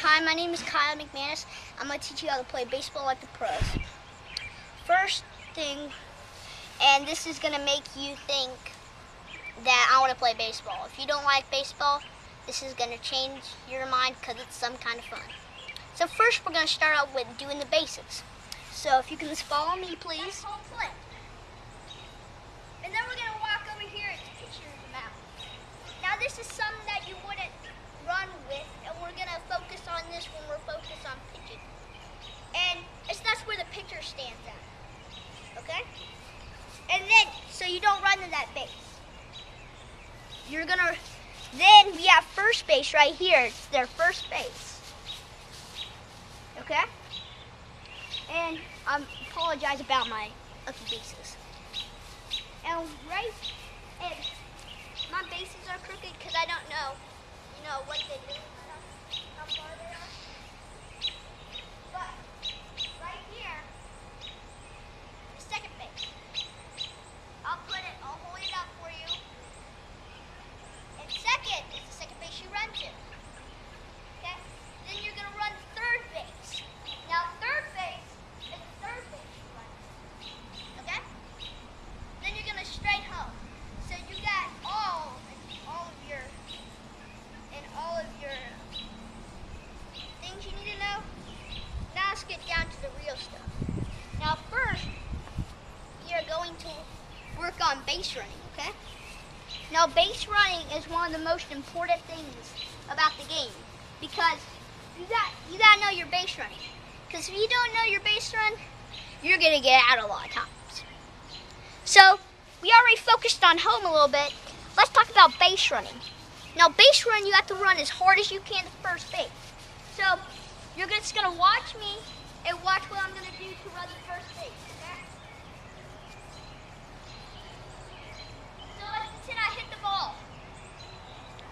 Hi, my name is McManus. I'm going to teach you how to play baseball like the pros. First thing, and this is going to make you think that I want to play baseball. If you don't like baseball, this is going to change your mind because it's some kind of fun. So first we're going to start out with doing the basics. So if you can just follow me, please. And then we're going to walk over here and pitch your mouth. Now this is something that you wouldn't run with, and we're going to focus on this when we're focused on pitching. And that's where the pitcher stands at. Okay? And then, so you don't run to that base. Then we have first base right here. It's their first base. Okay? And I apologize about my lucky bases. And my bases are crooked because I don't know, what they do, how far they are. But right here, the second base. I'll hold it up for you. And second is the second base you run to. Okay? Then you're going to run third base. Now third base is the third base you run to. Okay? Then you're going to straight home. So you got all of your things you need to know. Now let's get down to the real stuff. Now first, you're going to work on base running, okay? Now base running is one of the most important things about the game because you got to know your base running. Because if you don't know your base run, you're going to get out a lot of times. So we already focused on home a little bit. Let's talk about base running. Now base run, you have to run as hard as you can to first base. So you're just going to watch me and watch what I'm going to do to run to first base. Okay? So let's pretend I hit the ball.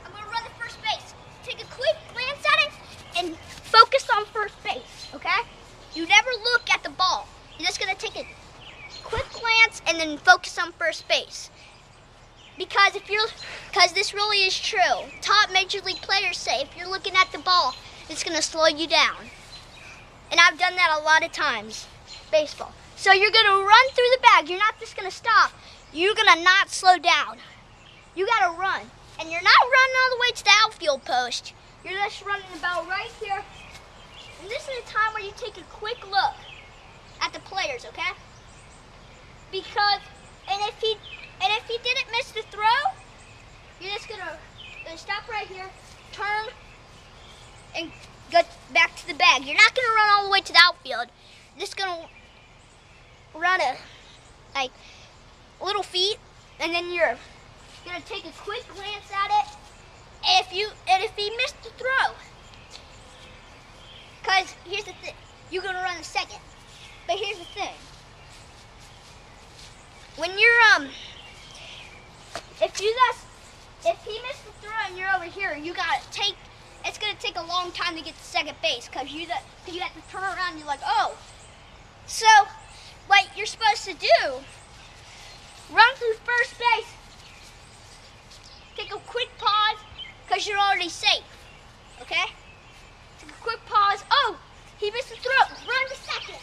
I'm going to run to first base. Take a quick glance at it and focus on first base. Okay? You never look at the ball. You're just going to take a quick glance and then focus on first base. Because this really is true. Top major league players say if you're looking at the ball, it's going to slow you down. And I've done that a lot of times, baseball. So you're going to run through the bag. You're not just going to stop. You're going to not slow down. You got to run. And you're not running all the way to the outfield post. You're just running about right here. And this is the time where you take a quick look at the players, okay? If he didn't miss the throw, you're just gonna stop right here, turn, and go back to the bag. You're not gonna run all the way to the outfield. You're just gonna run little feet, and then you're gonna take a quick glance at it. And if he missed the throw, because here's the thing, you're gonna run the second. But here's the thing. When you're if he missed the throw and you're over here, it's gonna take a long time to get to second base because you have to turn around and you're like, oh. So what you're supposed to do, run through first base, take a quick pause because you're already safe. Okay? Take a quick pause. Oh, he missed the throw. Run to second.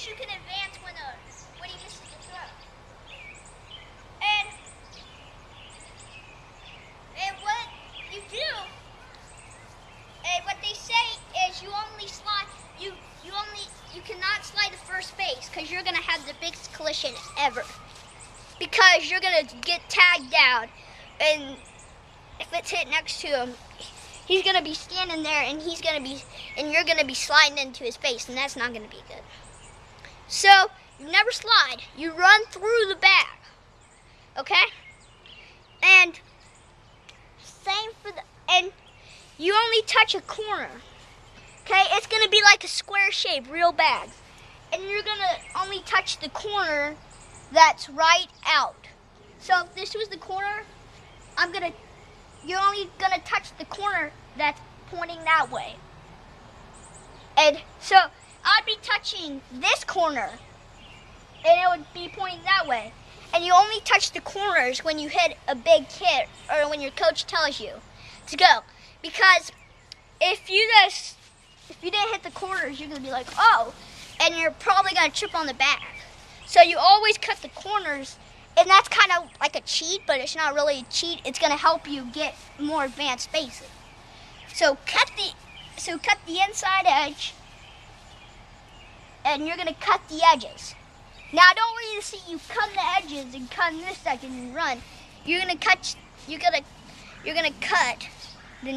You can advance when he misses the throw. And what you do, and what they say is you cannot slide to first base because you're gonna have the biggest collision ever. Because you're gonna get tagged down, and if it's hit next to him, he's gonna be standing there, and you're gonna be sliding into his face, and that's not gonna be good. So, you never slide. You run through the bag. Okay? And and you only touch a corner. Okay? It's going to be like a square shape, real bag. And you're going to only touch the corner that's right out. So, if this was the corner, you're only going to touch the corner that's pointing that way. And so, I'd be touching this corner, and it would be pointing that way. and you only touch the corners when you hit a big hit or when your coach tells you to go. Because if you didn't hit the corners, you're gonna be like, oh, and you're probably gonna trip on the bag. So you always cut the corners, and that's kind of like a cheat, but it's not really a cheat. It's gonna help you get more advanced spacing. So cut the inside edge, and you're gonna cut the edges. Now I don't want you to see you cut the edges and cut this edge and you run. You're gonna cut the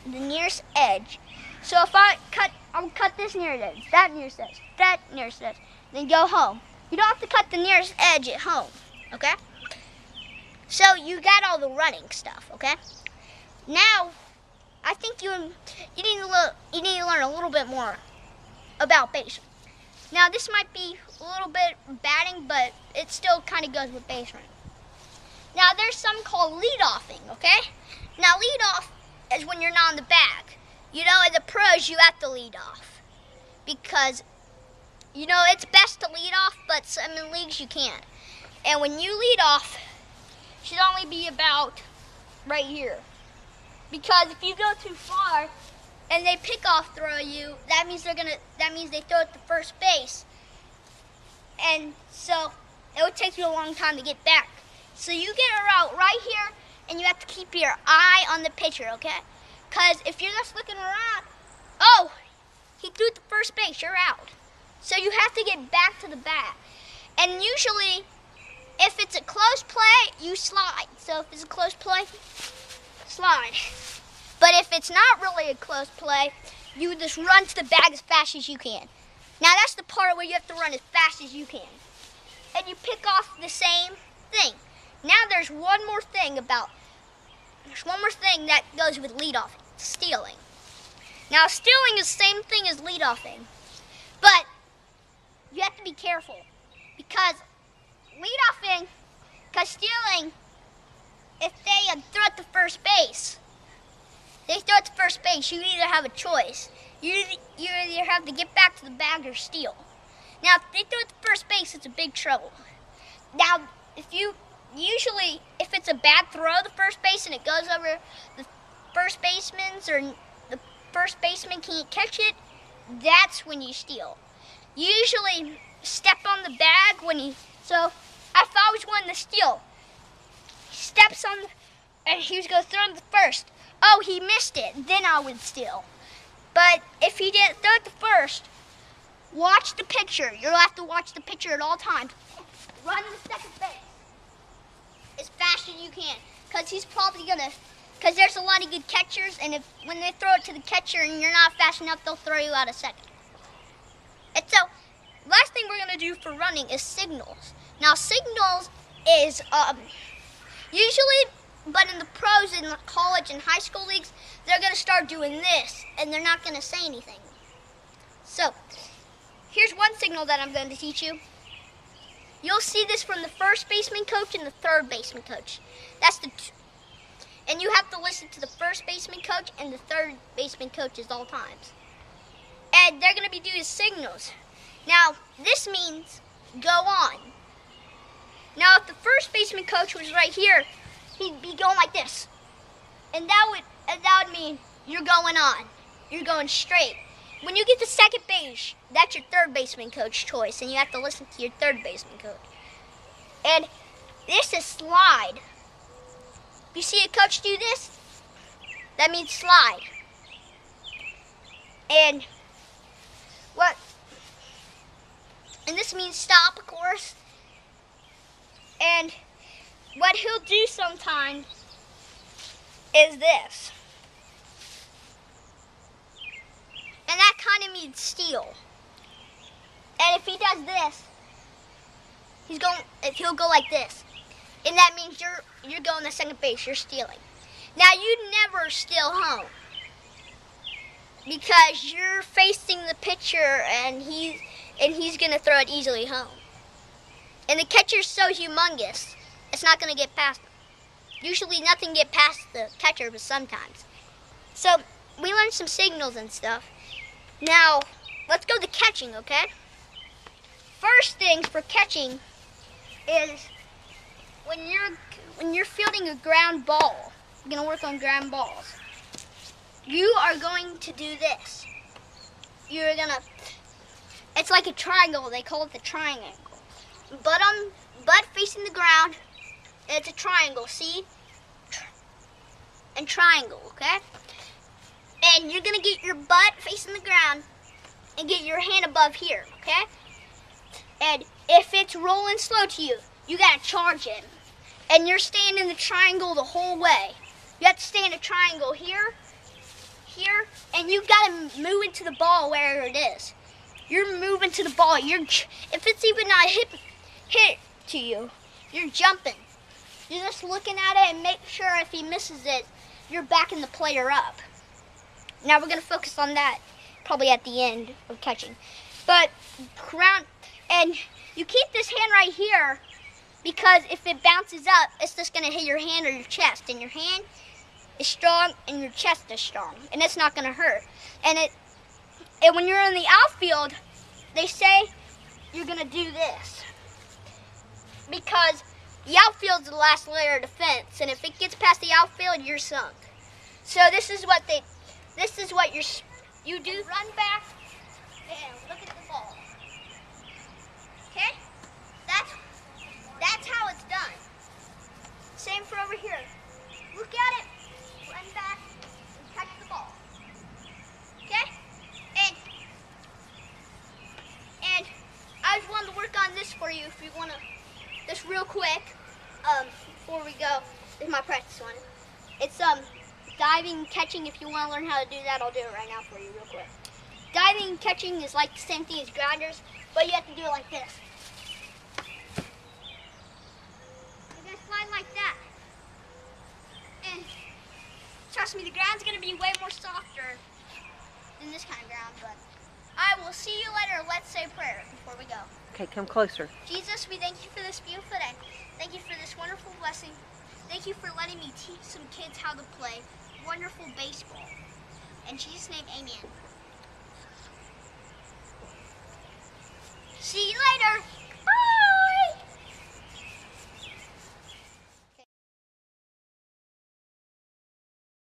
nearest edge. So if I'll cut this nearest edge, that nearest edge, that nearest edge, then go home. You don't have to cut the nearest edge at home, okay? So you got all the running stuff, okay? Now, I think you need to learn a little bit more about base. Now this might be a little bit batting, but it still kind of goes with base running. Now there's some called leadoffing, okay? Now leadoff is when you're not on the bag. You know, as a pros, you have to lead off because, you know, it's best to lead off, but some in leagues you can't. And when you lead off, it should only be about right here. Because if you go too far and they pick off throw you, that means they throw it to first base. And so it would take you a long time to get back. So you get a route right here, and you have to keep your eye on the pitcher, okay? Because if you're just looking around, oh, he threw it to first base, you're out. So you have to get back to the bat. And usually, if it's a close play, you slide. So if it's a close play, slide. But if it's not really a close play, you just run to the bag as fast as you can. Now that's the part where you have to run as fast as you can. And you pick off the same thing. Now there's one more thing that goes with leadoff, stealing. Now stealing is the same thing as leadoffing, but you have to be careful because stealing, if they throw it to first base, you either have a choice. You either have to get back to the bag or steal. Now if they throw it to first base, it's a big trouble. Now if it's a bad throw to first base and it goes over the first baseman's or the first baseman can't catch it, that's when you steal. You usually step on the bag so if I was wanting to steal, he steps on and he was going to throw it to first. Oh, he missed it, then I would steal. But if he didn't throw it to first, watch the pitcher. You'll have to watch the pitcher at all times. Run to second base as fast as you can, because there's a lot of good catchers, and when they throw it to the catcher and you're not fast enough, they'll throw you out a second. And so, last thing we're gonna do for running is signals. Now, signals is usually, but in the pros, in the college and high school leagues, they're gonna start doing this, and they're not gonna say anything. So, here's one signal that I'm going to teach you. You'll see this from the first baseman coach and the third baseman coach. And you have to listen to the first baseman coach and the third baseman coach at all times. And they're going to be doing signals. Now, this means go on. Now, if the first baseman coach was right here, he'd be going like this. And that would mean you're going on. You're going straight. When you get to second base, that's your third baseman coach choice, and you have to listen to your third baseman coach. And this is slide. If you see a coach do this, that means slide. And this means stop, of course. And what he'll do sometimes is this. And that kind of means steal. And if he does this, he'll go like this. And that means you're going to second base, you're stealing. Now you never steal home, because you're facing the pitcher and he's gonna throw it easily home. And the catcher's so humongous, it's not gonna get past him. Usually nothing gets past the catcher, but sometimes. So we learned some signals and stuff. Now, let's go to catching, okay? First things for catching is when you're fielding a ground ball, you're gonna work on ground balls. You are going to do this. It's like a triangle. They call it the triangle. Butt facing the ground. It's a triangle. See? And triangle. Okay. And you're gonna get your butt facing the ground and get your hand above here. Okay. And if it's rolling slow to you, you gotta charge it. And you're staying in the triangle the whole way. You have to stay in a triangle here, here, and you gotta move into the ball where it is. You're moving to the ball. If it's even not hit to you, you're jumping. You're just looking at it and make sure if he misses it, you're backing the player up. Now we're gonna focus on that probably at the end of catching. But and you keep this hand right here because if it bounces up, it's just gonna hit your hand or your chest, and your hand is strong and your chest is strong, and it's not gonna hurt. And when you're in the outfield, they say you're gonna do this because the outfield's the last layer of defense, and if it gets past the outfield, you're sunk. So this is what you do. Run back and look at the ball. Okay? That's how it's done. Same for over here. Look at it, run back, and catch the ball. Okay? And I just wanted to work on this for you if you want to, just real quick, before we go. This is my practice one. It's diving, catching. If you want to learn how to do that, I'll do it right now for you real quick. Diving and catching is like the same thing as grounders, but you have to do it like this. You're going to slide like that. And trust me, the ground's going to be way more softer than this kind of ground, but I will see you later. Let's say a prayer before we go. Okay, come closer. Jesus, we thank you for this beautiful day. Thank you for this wonderful blessing. Thank you for letting me teach some kids how to play wonderful baseball. In Jesus' name, amen. See you later.